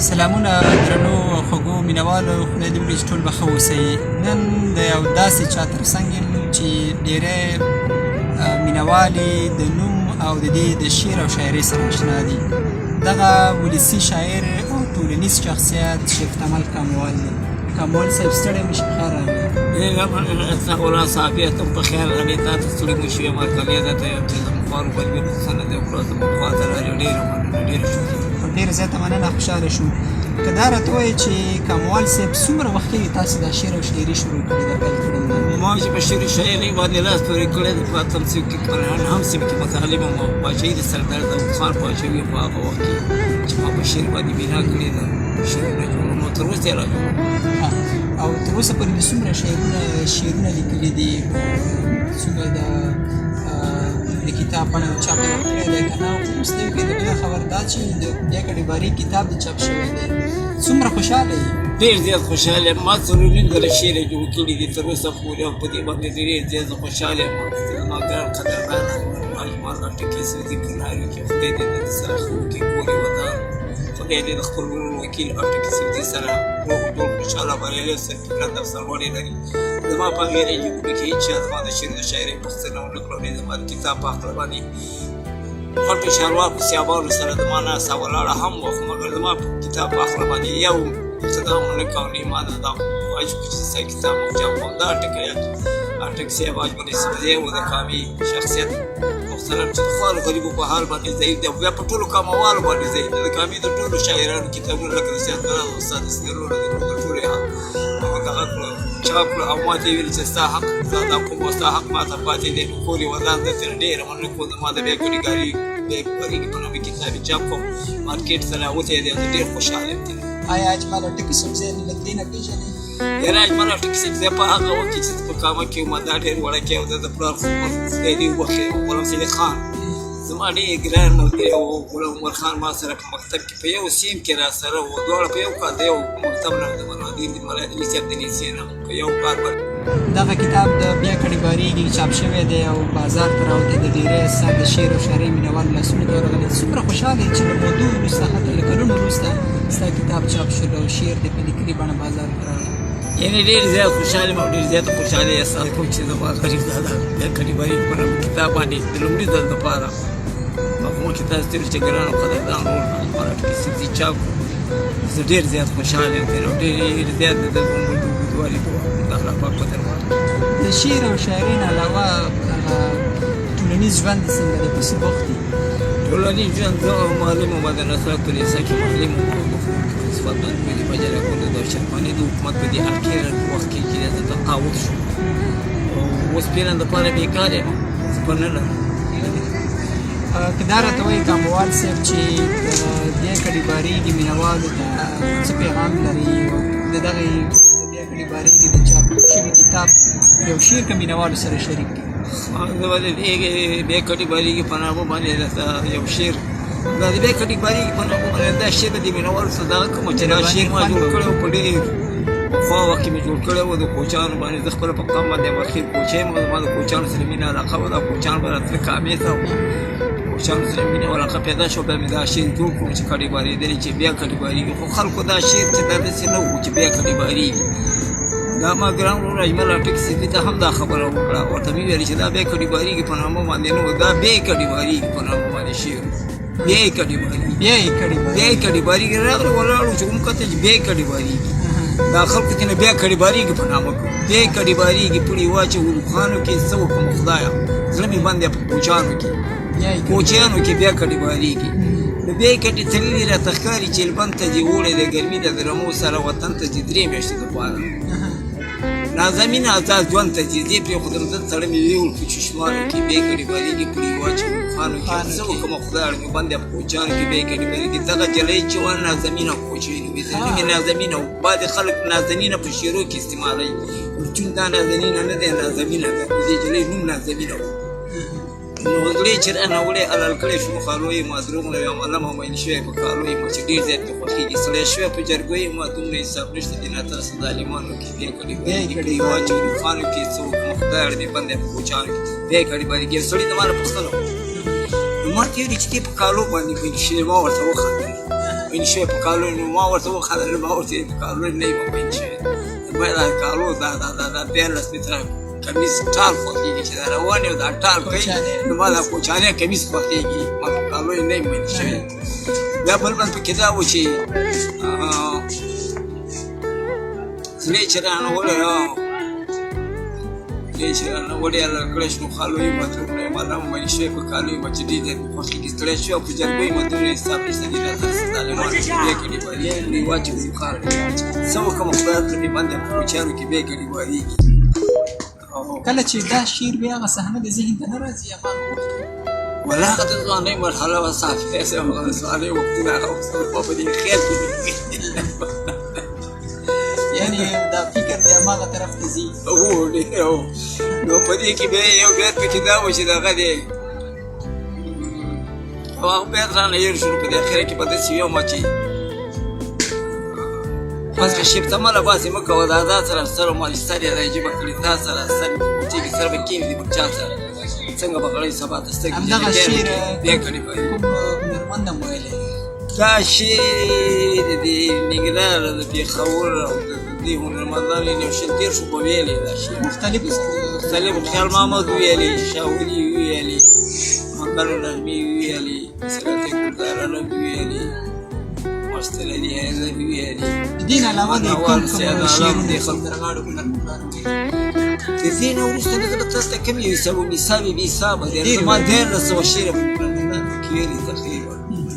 سلامونه درنو خوږو مینوالو، خدای دې وکړي چې ټول به ښه اوسئ. نن د یو داسې چا تر څنګ یم چې ډېری مینوال د نوم او د دې د شعر او شاعرۍ سره اشنا دي. دغه ولسي شاعر او ټولنیز شخصیت شیفتمل کاموال دی. کاموال صاحب ستړی مو شي، بخیر راغلی. استغفرالله صافیه، ته په خیر راغلې. تا ته ستړی مو شي، مرکلې ده ته یم چې زموږ خوارو بلبې پوښتنه دې وکړه. زموږ خواته راغلې، ډېره مننه، ډېره شکریه. ډېره زیاته مننه، خوشحاله شوم. که دا راته ووایې چې کاموال صاحب څومره وخت کېږي تاسو دا شعر او شاعري شروع کړې ده، پیل کړې ده؟ ما چې په شعر شاعرۍ باندې لاس پورې کړی دی، په اتم سیمه کې هم سیمه کې متعلم یم او پاچاهي د سردار داود خان پاچاهي په هغه وخت کې چې ما په شعر باندې بنا کړې ده، شعرونه جوړوم او تر اوسه یې را جوړوم. او تر اوسه پورې مې څومره شعرونه لیکلي دي، څومره د کتاب بڼه چاپ یې کړی دی که نه؟ اوس دې کې د بله خبر دا چې د بیاکړې باري کتاب دې چاپ شوی دی، څومره خوشحاله یې؟ ډېر زیات خوشحاله یم. ما 4.5 شعر یې جوړ کړي دي تر اوسه پورې او په دې باندې ډېر زیات زه خوشحاله یم. زما ګران قدردانه ماشومان را ټکي سوي په لارو کې، خدای دې د سره ښه وکړي کور یې ودان، خدای دې د خپل ورور وکیل او ټکي سوي سره روغ ټول خوشحاله بریالی اوسي، فکرت او سرلوړي لري. زما په غیر ژبو کې هېڅ چا زما د شعر د شاعرۍ پوښتنه ونه کړه. زما د کتاب په هکله باندې خلکو چارواکو سیابانو سره زما ناسته ولاړه هم وه، خو مګر زما په کتاب په هکله باندې یو اقتدام ونه کړ. ما دا واجب چې ستا کتاب چاپ کوم، دا ټکی اټک صاحب واجب الاسمدی و د کامي شخصیت محترم چې د خوارو غریبو په حال باندې ضعیف دی، بیا په ټولو کاموالو باندې ضعیف دی. د کامي د ټولو شاعرانو کتابونه لکه د سیادګرانو استاد اسکرونه د ټولو یې دغه کړو، چاپ کړو او ما ته یې ویل چې ستا حق زه ادا کوم او ستا حق ما ته پاتې دی. نو کور یې ودان، ده ترې ډېره مننه کوم. زما د بیاکړېګاري په نامه کتاب یې چاپ کوم، مارکېټ ته راوتی دی، زه ډېر خوشحاله یم. آیا اجمل ټکي صاحب زه لږ دې نه پېژنې؟ یاره اجمل ټکي صاحب زه په هغه وخت کې چې په کامه کې وم دا ډېر وړکی او د پلار خدای دې وبخښي غلام سید خان زما ډېر ګران ملګری او غلام عمر خان ما سره په مکتب کې په یو سیم کې را سره و، دواړه په یو کال د یو مکتب نه د منادین ملایدلي صاحب د نیسي نه په یو کار باندې. دغه کتاب د بیاکړې باري کې چاپ شوی دی او بازار ته راوتی د ډېری ستا د شعر او شاعرۍ مینوال لاسونو ته ورغلی. څومره خوشحاله یې چې له مودو وروسته، حتی له کلونو وروسته ستا کتاب چاپ شول او شعر دې په لیکلي بڼه بازار ته راغلی؟ یعنې ډېر زیات خوشحاله یم او ډېر زیاته خوشحالي احساس کوم چې زما غریب دادا بیاکړې باري په نامه کتاب باندې د لومړي ځل دپاره مفهوم کې تاسو تېر چې ګران او قدردان ورور زما راټکي صاحب چاپ کړو. زه ډېر زیات خوشحاله یم او ډېر زیات د ده عمر اوږدوالي د الله پاک په دربار. د شعر او شاعرۍ نه علاوه ټولنیز ژوند دې څنګه دی؟ پسې بوخت یې؟ ټولنیز ژوند زه معلم وم د نصرت په لیسه کې معلم وم او نسبت باندې ملي مجله کونډه د شرمانې د حکومت په دې اخر وخت کې چې زه تقاعد شوم او اوس فعلا دپاره بېکار یم، زه په نه لرم. که دا راته وایي کاموال صاحب چې د بیاکړې باري کې مینوالو ته څه پیغام لري؟ د دغې د بیاکړې باري کې د چاپ شوي کتاب یو شعر که مینوالو سره شریک کړي؟ زه به د دې بیاکړې باري کې په نامه باندې درته یو شعر، دا د بیاکړې باري کې په نامه باندې دا شعر د مینوالو څخه دغه کوم چې دا شعر ما جوړ کړی و په ډېر پخوا وخت کې مې جوړ کړی و د کوچیانو باندې. زه خپله په قام باندې مرخیل کوچی یم او زما د کوچیانو سره مینه علاقه وه. دا کوچیان به راتله کامې ته کوچیانو سره مینه او علاقه پیدا شوه. بیا مې دا شعر جوړ کړو چې کډې بارېدلې چې بیاکړې بارېږي، خو خلکو دا شعر چې دا داسې نه و چې بیاکړې بارېږي. دا ما ګران ورور اجمل ټکي صاحب ته هم دا خبره وکړه، ورته مې ویل چې دا بیاکړې بارېږي په نامه باندې نه و، دا بیاکړې بارېږي په نامه باندې شعر بیاکړې بارېږي. بیاکړې بارېږي راغله ولاړو چې موږ کتل چې بیاکړې بارېږي، دا خلکو چې نه بیاکړې بارېږي په نامه کړو. بیاکړې بارېږي پړي واچولو خانو کې څه وکړم خدایه، زړه مې بند دی په کوچیانو کې بیاکړې بارېږي. د بیاکړې تللي راته ښکاري چې لبند ته دې اوړی د ګرمي د رمو سره وطن ته دې 3 میاشتې دپاره نازمین آزاد ژوند ته چې دې پرېښودم زه سړی مې ویول په چشمانو کې بیاکړې بارېږي پړي واچولو خانو کې څه وکړمه خدایه، مې بند دی په کوچیانو کې بیاکړې بارېږي. دغه جلۍ چې وه نازمینه کوچۍ نومېده، نوم یې نازمینه و. بعضې خلک نازنینه په شعرو کې استعمالوي، چون دا نازنینه نه دی، نازمینه ده. د دې جلۍ نوم نازمینه و. نو زړه چې رانه وړی حلال کړی شو خالو یې ما دروغ نه وایم، الله ما مین شوی په کالو یې ما چې ډېر زیات مې خوښېږي. سړی شوی په جرګو یې ما دومره حساب نشته دی نه تاسو ظالمانو کې بیاکړې بارېږي واچولو خانو کې څه وکړمه خدایه مې بند دی په کوچیانو کې بیاکړې بارېږي. یو سړي زما نه پوښتنه وکړه، نو ما ته یې ویلې چې دې په کالو باندې مین شوی. ما ورته وخندل وین شوی په کالونو ما ورته وخندل ما ورته په کالونو نه یم وین شوی باید دا کالو دا 14 متره کمیس ټال خوښېږي چې دا روان یو دا ټال کوي نو ما دا کوچانی کمیس خوښېږي ما په کالونو نه یم وین شوی بیا بل پکې دا و چې زړې چې رانه وړې هغه کړی شو خالو یې مترونه یې ما هم ویل شوی په کالو یې مه چې ډېر خوښېږي ستړی شوی او په جرګو یې مترونه یې حساب نشته دي راته ظالمان بې ګډېباري دوی واچوي کار څه وکړم خدای ته مې بند یم په کوچیانو کې بې ګډېبارېږي کله چې دا شعر بیا هغه صحنه د ذهن ته نه راځي هماغه والله هغه د ځوانۍ مرحله وه صافي داسې هغه د ځوانۍ وختونه هغه وختونه په دې خیال کې یعنې دا فکر دی هماغه طرف ته ځي هو ډېر نو په دې کې بیا یو بیت پکې دا و چې دغه دی او هغه بیت رانه هېر شو په دې اخره کې به داسې ویم چې بس که شیفتمله باسې مه کوه دا ځان سره سر ما سر یې راجیبه کړي تا سره سر مې په کوټې کې سر به کېږدي په چا سره څنګه به غړی سبا ته سترګې همدغه شعر بیا کړي به کوم هنرمند هم ویلی دا شعر د ننګرهار د پېښور او د دې هنرمندانو یې یو شل دېرشو به ویلی دا شعر مختلف خیال محمد ویلی شاولي ویلی مکر نظمي ویلی صراط ګلزارانه ویلی مستلدي حیضوي ویلی د دې نه علاوه د کوم شعرونه د سندرغاړو هنرمندانو د دې نه وروسته مې زه تاسو ته کوم یو حساب و نصاب بې حسابه دی زما 1300 شعر کې ویلي تقریبا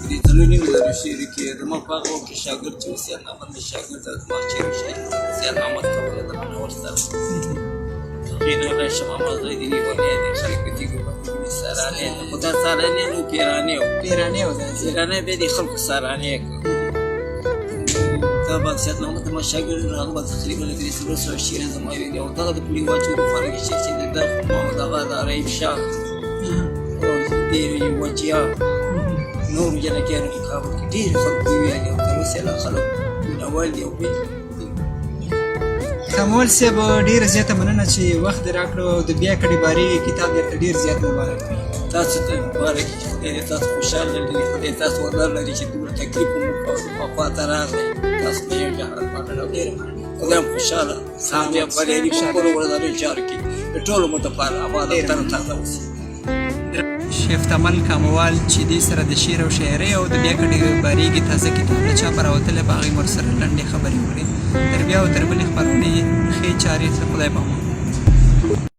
دې څلور نیم زره شعر کې زما په هغه وخت کې شاګرد چې سید احمد مې شاګرد زما شعر سید احمد ته ویل د منور سره هغې نه شاه محمد زیدي ونې دي خلک په تیږو باندې سارانې خو دا سارانې نو پیرانې وو پیرانې پیرانې به د خلکو سارانې دا به سید محمد زما شاګرد هغه به تقریبا 300 شعر زما ویلي او دغه د پولي واچو لپاره کې چې دغه د رحیم شاه ډېر وجیا نور جنګیانو کې کابل کې ډېر خلک ویلي او تر اوسه لا خلک مینوال دي او کمال صاحب ډېره زیاته مننه چې وخت دې راکړو د بیا کډېباري کتاب درته ډېر زیات مبارک وي تاسو ته مبارک وي خدای دې تاسو خوشحاله لري خدای تاسو ودار لري چې دومره تکلیف مو وکړ او خواته راغلی تاسو ته یو جهاد مننه ډېره مننه خدای هم خوشحاله کامیاب بریالي په خپلو ورځنیو چارو کې د ټولو مو دپاره اباد او ترتازه اوسي شیفتمل کاموال چې دې سره د شعر او شاعرۍ او د بیا کډېباري تازه کتاب له چاپه راوتلی په هغې ورسره لنډې خبرې وکړې تر بیا او تر بلې خپرونې ښې چارې خدای پامان